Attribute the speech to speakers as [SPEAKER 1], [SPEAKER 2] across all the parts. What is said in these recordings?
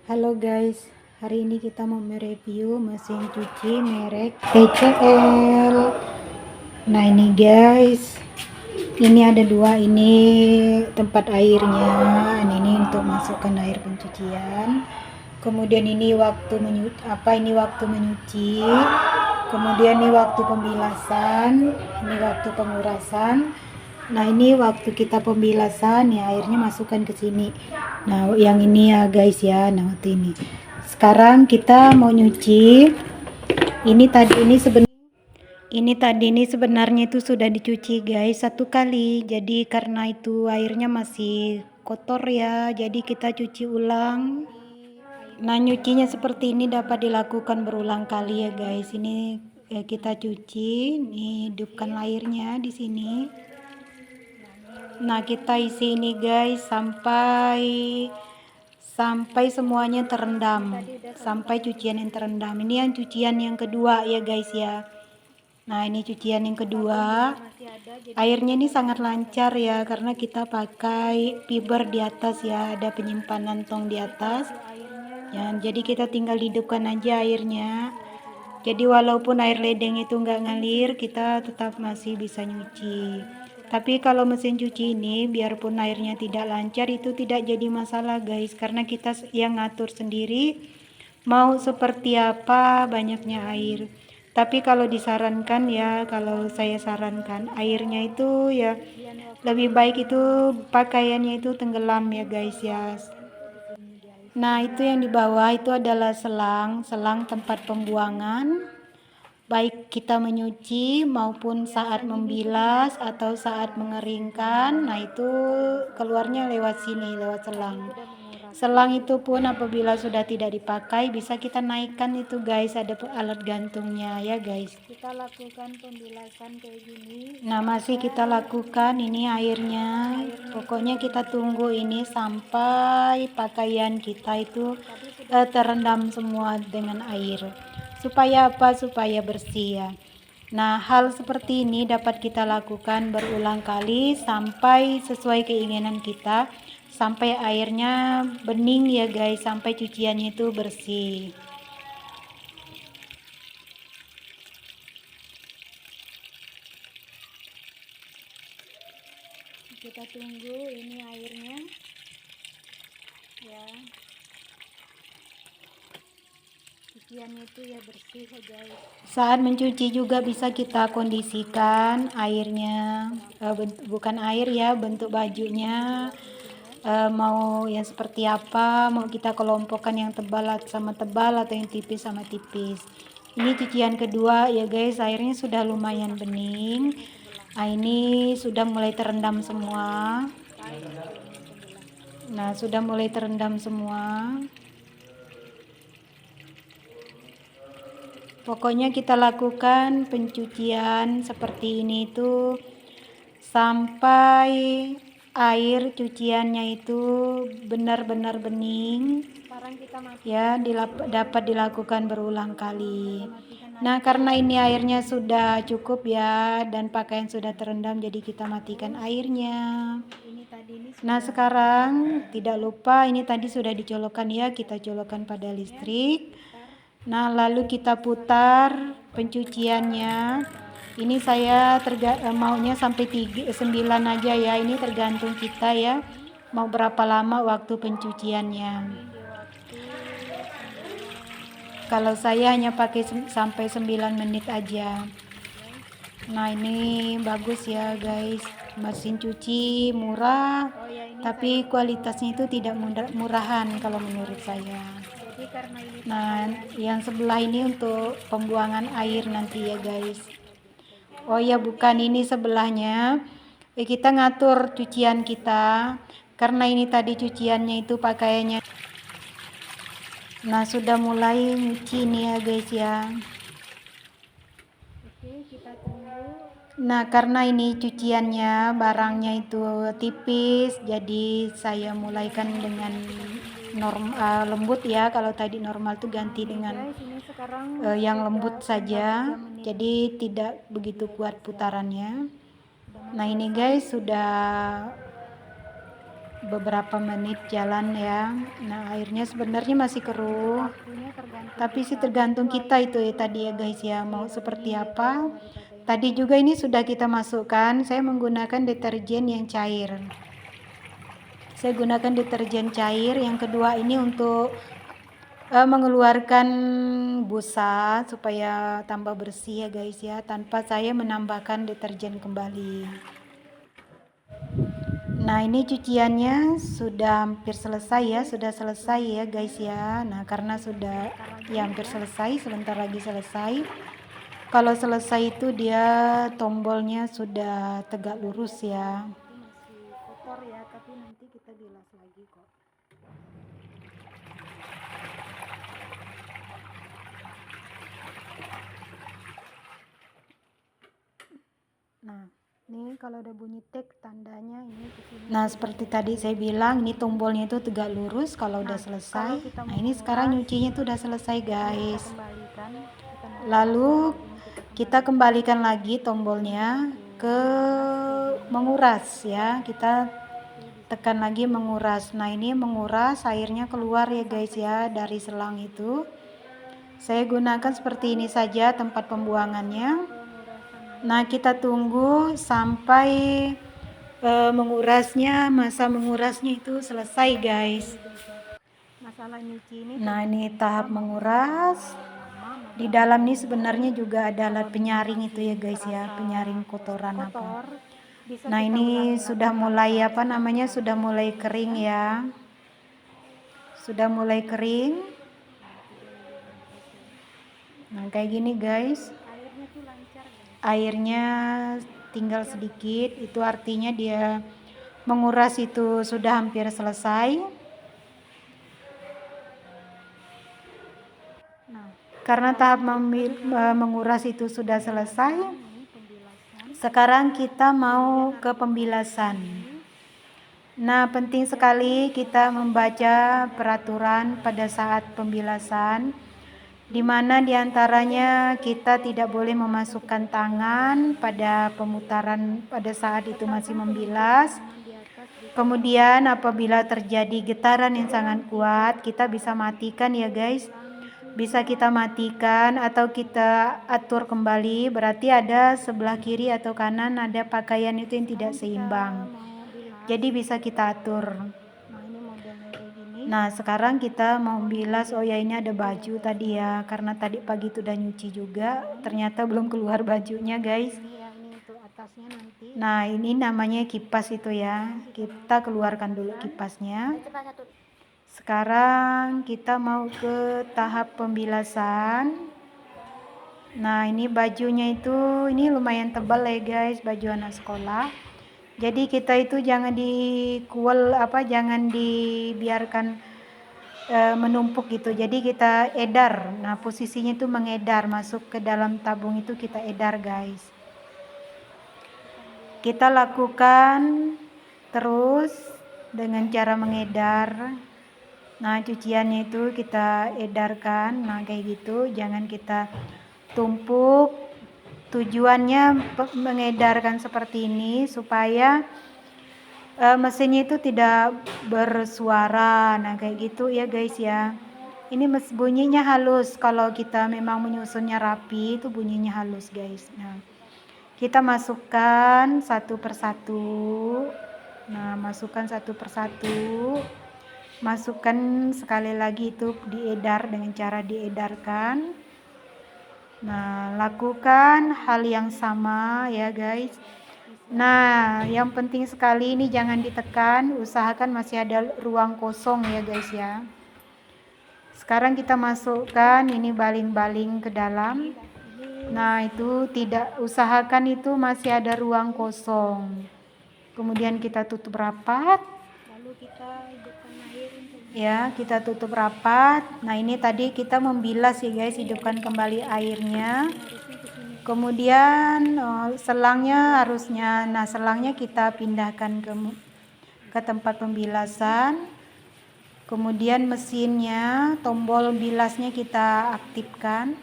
[SPEAKER 1] Halo guys, hari ini kita mau mereview mesin cuci merek TCL. Nah ini guys, ini ada dua, ini tempat airnya, ini untuk masukkan air pencucian. Kemudian ini waktu menyuci. Kemudian ini waktu pembilasan, ini waktu pengurasan. Nah ini waktu kita pembilasan ya, airnya masukkan ke sini. Nah yang ini ya guys ya, nah waktu ini. Sekarang kita mau nyuci. Ini sebenarnya itu sudah dicuci guys satu kali. Jadi karena itu airnya masih kotor ya, jadi kita cuci ulang. Nah nyucinya seperti ini dapat dilakukan berulang kali ya guys. Ini kita cuci, nih hidupkan airnya di sini. Nah kita isi ini guys sampai semuanya terendam, sampai cucian yang terendam. Ini yang cucian yang kedua ya guys ya. Nah ini cucian yang kedua, airnya ini sangat lancar ya karena kita pakai fiber di atas ya, ada penyimpanan tong di atas ya, jadi kita tinggal hidupkan aja airnya. Jadi walaupun air ledeng itu nggak ngalir, kita tetap masih bisa nyuci. Tapi kalau mesin cuci ini biarpun airnya tidak lancar itu tidak jadi masalah guys, karena kita yang ngatur sendiri mau seperti apa banyaknya air. Tapi kalau disarankan ya, kalau saya sarankan airnya itu ya lebih baik itu pakaiannya itu tenggelam ya guys ya. Nah itu yang di bawah itu adalah selang tempat pembuangan, baik kita menyuci maupun saat membilas atau saat mengeringkan. Nah itu keluarnya lewat sini, lewat selang itu pun apabila sudah tidak dipakai bisa kita naikkan itu guys, ada alat gantungnya ya guys. Kita lakukan pembilasan kayak gini. Nah masih kita lakukan ini airnya, pokoknya kita tunggu ini sampai pakaian kita itu terendam semua dengan air. Supaya apa? Supaya bersih ya. Nah hal seperti ini dapat kita lakukan berulang kali sampai sesuai keinginan kita, sampai airnya bening ya guys, sampai cuciannya itu bersih. Kita tunggu ini airnya ya, cuciannya itu ya bersih ya guys. Saat mencuci juga bisa kita kondisikan airnya, bukan air ya, bentuk bajunya mau yang seperti apa, mau kita kelompokkan yang tebal sama tebal atau yang tipis sama tipis. Ini cucian kedua ya guys, airnya sudah lumayan bening. Nah ini sudah mulai terendam semua. Nah sudah mulai terendam semua. Pokoknya kita lakukan pencucian seperti ini tuh sampai air cuciannya itu benar-benar bening ya, dapat dilakukan berulang kali. Nah karena ini airnya sudah cukup ya dan pakaian sudah terendam, jadi kita matikan airnya. Nah sekarang tidak lupa ini tadi sudah dicolokkan ya, kita colokkan pada listrik. Nah lalu kita putar pencuciannya. Ini saya maunya sampai 9 aja ya, ini tergantung kita ya mau berapa lama waktu pencuciannya. Kalau saya hanya pakai sampai 9 menit aja. Nah ini bagus ya guys, mesin cuci murah tapi kualitasnya itu tidak murahan kalau menurut saya. Nah yang sebelah ini untuk pembuangan air nanti ya guys. Oh ya bukan, ini sebelahnya kita ngatur cucian kita karena ini tadi cuciannya itu pakaiannya. Nah sudah mulai nyuci nih ya guys ya. Oke, kita tunggu. Nah karena ini cuciannya barangnya itu tipis, jadi saya mulaikan dengan lembut ya. Kalau tadi normal tuh ganti dengan yang lembut saja, jadi tidak begitu kuat putarannya. Nah ini guys sudah beberapa menit jalan ya. Nah, airnya sebenarnya masih keruh, tapi sih tergantung kita itu ya tadi ya guys ya, mau seperti apa. Tadi juga ini sudah kita masukkan, saya menggunakan deterjen yang cair. Saya gunakan deterjen cair. Yang kedua ini untuk mengeluarkan busa supaya tambah bersih ya guys ya, tanpa saya menambahkan deterjen kembali. Nah, ini cuciannya sudah hampir selesai ya, sudah selesai ya guys ya. Nah, karena sudah ya hampir selesai, sebentar lagi selesai. Kalau selesai itu dia tombolnya sudah tegak lurus ya. Masih kotor ya, tapi nanti kita bilas lagi kok. Nah, ini kalau ada bunyi tek tandanya ini kesini. Nah, seperti tadi saya bilang, ini tombolnya itu tegak lurus kalau udah selesai. Nah, ini sekarang nyucinya itu udah selesai guys. Lalu kita kembalikan lagi tombolnya ke menguras ya. Kita tekan lagi menguras. Nah, ini menguras, airnya keluar ya guys ya dari selang itu. Saya gunakan seperti ini saja tempat pembuangannya. Nah, kita tunggu sampai masa mengurasnya itu selesai guys. Nah, ini tahap menguras. Di dalam ini sebenarnya juga ada alat penyaring itu ya guys ya, penyaring kotoran apa. Nah, ini sudah mulai sudah mulai kering ya. Sudah mulai kering. Nah, kayak gini guys. Airnya tinggal sedikit, itu artinya dia menguras itu sudah hampir selesai. Nah, karena tahap menguras itu sudah selesai, sekarang kita mau ke pembilasan. Nah, penting sekali kita membaca peraturan pada saat pembilasan, di mana diantaranya kita tidak boleh memasukkan tangan pada pemutaran pada saat itu masih membilas. Kemudian apabila terjadi getaran yang sangat kuat, kita bisa matikan ya guys. Bisa kita matikan atau kita atur kembali, berarti ada sebelah kiri atau kanan ada pakaian itu yang tidak seimbang. Jadi bisa kita atur. Nah, sekarang kita mau bilas. Oh ya, ini ada baju tadi ya, karena tadi pagi itu udah nyuci juga, ternyata belum keluar bajunya guys. Nah, ini namanya kipas itu ya, kita keluarkan dulu kipasnya. Sekarang kita mau ke tahap pembilasan. Nah, ini bajunya itu ini lumayan tebal ya guys, baju anak sekolah. Jadi kita itu jangan jangan dibiarkan menumpuk gitu. Jadi kita edar. Nah, posisinya itu mengedar, masuk ke dalam tabung itu kita edar guys. Kita lakukan terus dengan cara mengedar. Nah, cuciannya itu kita edarkan. Nah, kayak gitu, jangan kita tumpuk. Tujuannya mengedarkan seperti ini supaya mesinnya itu tidak bersuara. Nah, kayak gitu ya guys ya. Ini bunyinya halus. Kalau kita memang menyusunnya rapi, itu bunyinya halus guys. Nah, kita masukkan satu persatu. Nah, masukkan satu persatu. Masukkan sekali lagi itu diedar dengan cara diedarkan. Nah, lakukan hal yang sama ya guys. Nah, yang penting sekali ini jangan ditekan, usahakan masih ada ruang kosong ya guys ya. Sekarang kita masukkan ini baling-baling ke dalam. Nah, itu usahakan itu masih ada ruang kosong. Kemudian kita tutup rapat. Lalu kita hidupkan air ya, kita tutup rapat. Nah, ini tadi kita membilas ya guys, hidupkan kembali airnya. Kemudian selangnya selangnya kita pindahkan ke tempat pembilasan. Kemudian mesinnya, tombol bilasnya kita aktifkan.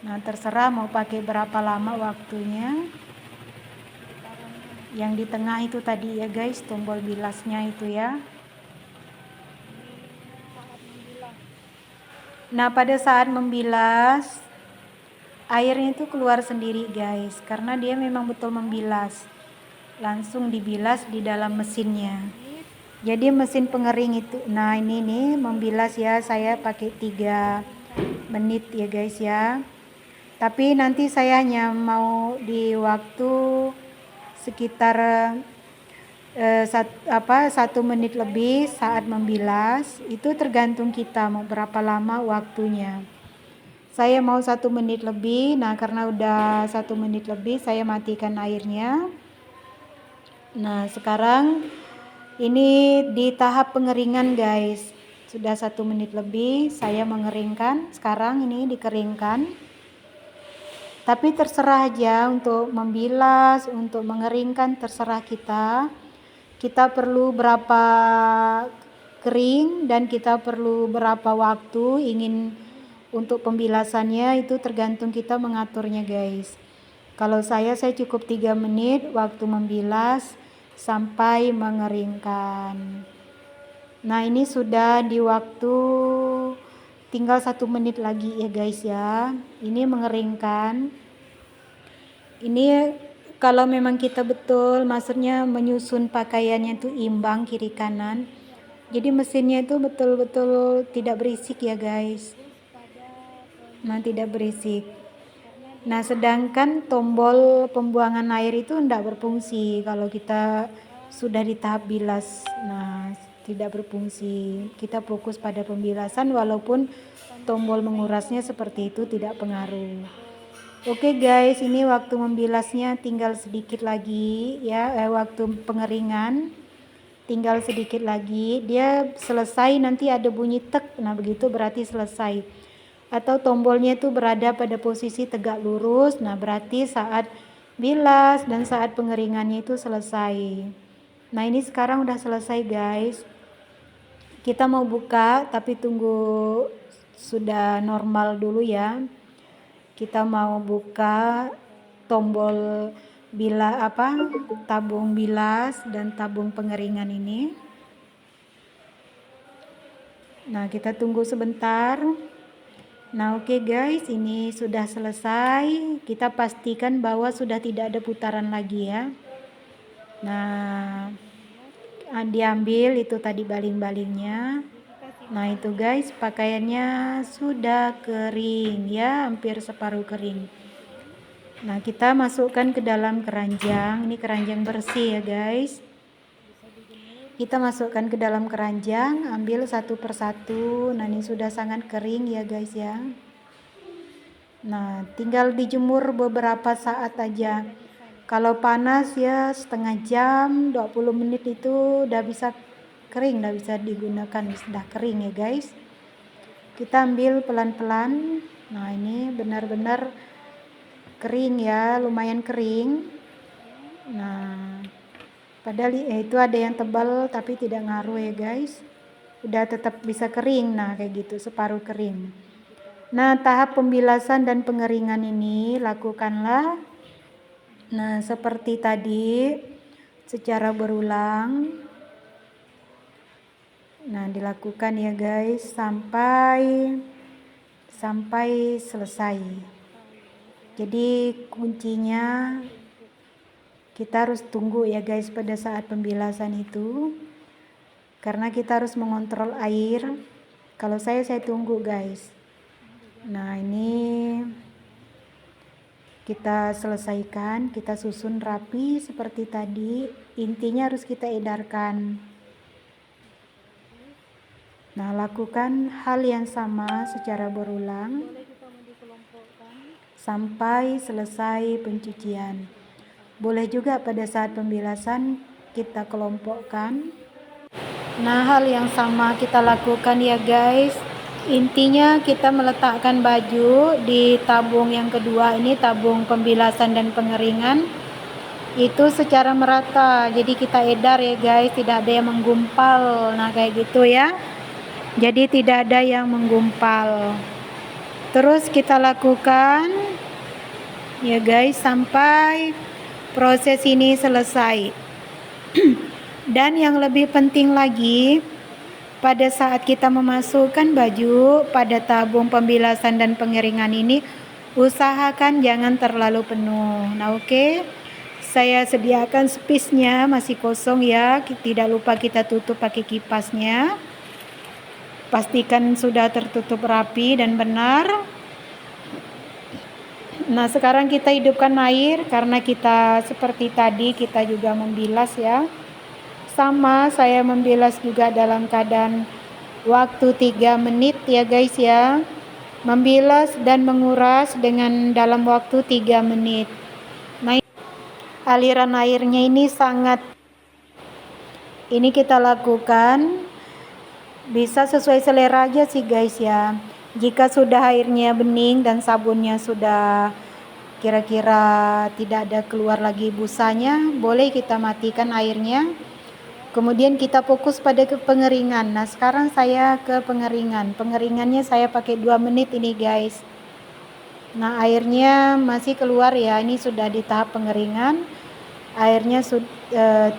[SPEAKER 1] Nah, terserah mau pakai berapa lama waktunya. Yang di tengah itu tadi ya guys, tombol bilasnya itu ya. Nah, pada saat membilas, airnya itu keluar sendiri guys, karena dia memang betul membilas. Langsung dibilas di dalam mesinnya. Jadi mesin pengering itu, nah ini nih membilas ya, saya pakai 3 menit ya guys ya. Tapi nanti saya hanya mau di waktu sekitar 1 menit lebih saat membilas. Itu tergantung kita mau berapa lama waktunya. Saya mau 1 menit lebih. Nah, karena udah 1 menit lebih, saya matikan airnya. Nah, sekarang ini di tahap pengeringan guys. Sudah 1 menit lebih saya mengeringkan. Sekarang ini dikeringkan. Tapi terserah aja untuk membilas, untuk mengeringkan terserah kita. Kita perlu berapa kering dan kita perlu berapa waktu ingin untuk pembilasannya, itu tergantung kita mengaturnya guys. Kalau saya cukup 3 menit waktu membilas sampai mengeringkan. Nah, ini sudah di waktu tinggal 1 menit lagi ya guys ya. Ini mengeringkan. Ini kalau memang kita betul, maksudnya menyusun pakaiannya itu imbang kiri kanan. Jadi mesinnya itu betul-betul tidak berisik ya guys. Nah, tidak berisik. Nah, sedangkan tombol pembuangan air itu tidak berfungsi kalau kita sudah di tahap bilas. Nah, tidak berfungsi. Kita fokus pada pembilasan walaupun tombol mengurasnya seperti itu tidak pengaruh. Oke guys, ini waktu membilasnya tinggal sedikit lagi ya, waktu pengeringan tinggal sedikit lagi. Dia selesai, nanti ada bunyi tek. Nah, begitu berarti selesai. Atau tombolnya itu berada pada posisi tegak lurus. Nah, berarti saat bilas dan saat pengeringannya itu selesai. Nah, ini sekarang udah selesai guys. Kita mau buka tapi tunggu sudah normal dulu ya. Kita mau buka tombol tabung bilas dan tabung pengeringan ini. Nah, kita tunggu sebentar. Nah, oke guys, ini sudah selesai. Kita pastikan bahwa sudah tidak ada putaran lagi ya. Nah, diambil itu tadi baling-balingnya. Nah, itu guys, pakaiannya sudah kering ya, hampir separuh kering. Nah, kita masukkan ke dalam keranjang. Ini keranjang bersih ya guys. Kita masukkan ke dalam keranjang, ambil satu persatu. Nah, ini sudah sangat kering ya guys ya. Nah, tinggal dijemur beberapa saat aja. Kalau panas ya setengah jam, 20 menit itu udah bisa kering, udah bisa digunakan, sudah kering ya guys. Kita ambil pelan-pelan. Nah, ini benar-benar kering ya, lumayan kering. Nah, padahal itu ada yang tebal tapi tidak ngaruh ya guys. Udah tetap bisa kering. Nah, kayak gitu, separuh kering. Nah, tahap pembilasan dan pengeringan ini lakukanlah seperti tadi secara berulang. Nah, dilakukan ya guys sampai selesai. Jadi kuncinya kita harus tunggu ya guys pada saat pembilasan itu, karena kita harus mengontrol air. Kalau saya tunggu guys. Nah, ini kita selesaikan, kita susun rapi seperti tadi. Intinya harus kita edarkan. Nah, lakukan hal yang sama secara berulang sampai selesai pencucian. Boleh juga pada saat pembilasan kita kelompokkan. Nah, hal yang sama kita lakukan ya guys. Intinya kita meletakkan baju di tabung yang kedua ini, tabung pembilasan dan pengeringan, itu secara merata. Jadi kita edar ya guys, tidak ada yang menggumpal. Nah, kayak gitu ya. Jadi tidak ada yang menggumpal. Terus kita lakukan ya guys sampai proses ini selesai. Dan yang lebih penting lagi, pada saat kita memasukkan baju pada tabung pembilasan dan pengeringan ini, usahakan jangan terlalu penuh. Nah, oke. Saya sediakan space-nya masih kosong ya. Tidak lupa kita tutup pakai kipasnya. Pastikan sudah tertutup rapi dan benar. Nah, sekarang kita hidupkan air karena kita seperti tadi kita juga membilas ya. Sama, saya membilas juga dalam keadaan waktu 3 menit ya guys ya. Membilas dan menguras dengan dalam waktu 3 menit. Nah, aliran airnya ini ini kita lakukan bisa sesuai selera aja sih guys ya. Jika sudah airnya bening dan sabunnya sudah kira-kira tidak ada keluar lagi busanya, boleh kita matikan airnya. Kemudian kita fokus pada pengeringan. Nah, sekarang saya ke pengeringan. Pengeringannya saya pakai 2 menit ini guys. Nah, airnya masih keluar ya. Ini sudah di tahap pengeringan. Airnya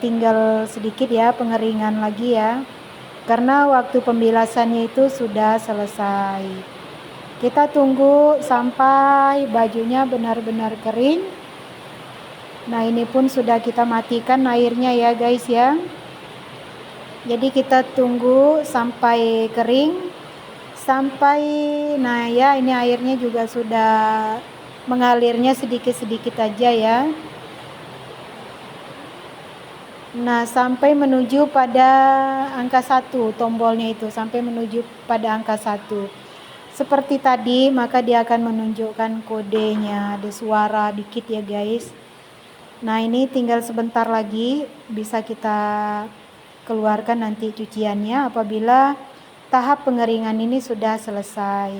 [SPEAKER 1] tinggal sedikit ya, pengeringan lagi ya. Karena waktu pembilasannya itu sudah selesai. Kita tunggu sampai bajunya benar-benar kering. Nah, ini pun sudah kita matikan airnya ya guys ya. Jadi kita tunggu sampai kering, nah ya, ini airnya juga sudah mengalirnya sedikit-sedikit aja ya. Nah, sampai menuju pada angka 1 tombolnya itu, sampai menuju pada angka 1 seperti tadi, maka dia akan menunjukkan kodenya, ada suara dikit ya guys. Nah, ini tinggal sebentar lagi bisa kita keluarkan nanti cuciannya apabila tahap pengeringan ini sudah selesai.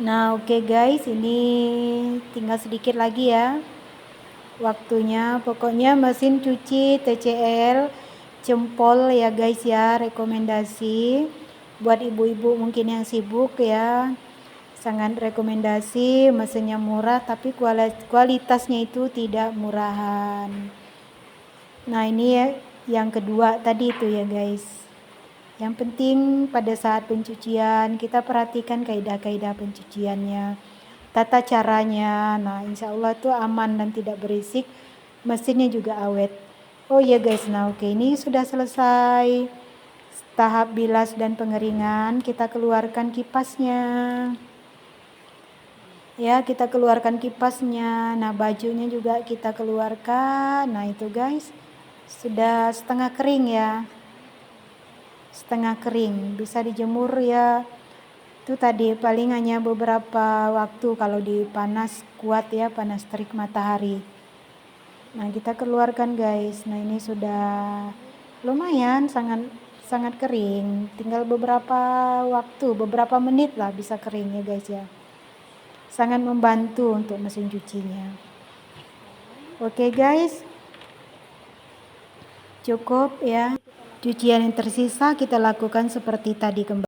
[SPEAKER 1] Nah, oke guys, ini tinggal sedikit lagi ya waktunya. Pokoknya mesin cuci TCL jempol ya guys ya, rekomendasi buat ibu-ibu mungkin yang sibuk ya. Sangat rekomendasi, mesinnya murah tapi kualitasnya itu tidak murahan. Nah, ini ya yang kedua tadi itu ya guys. Yang penting pada saat pencucian kita perhatikan kaidah-kaidah pencuciannya, tata caranya. Nah, insya Allah itu aman dan tidak berisik, mesinnya juga awet. Oh ya guys, nah oke, ini sudah selesai tahap bilas dan pengeringan. Kita keluarkan kipasnya ya, kita keluarkan kipasnya. Nah, bajunya juga kita keluarkan. Nah, itu guys sudah setengah kering ya, setengah kering, bisa dijemur ya. Itu tadi paling hanya beberapa waktu kalau di panas kuat ya, panas terik matahari. Nah, kita keluarkan guys. Nah, ini sudah lumayan sangat kering, tinggal beberapa waktu, beberapa menit lah bisa kering ya guys ya. Sangat membantu untuk mesin cucinya. Oke guys, cukup ya. Cucian yang tersisa kita lakukan seperti tadi kembali.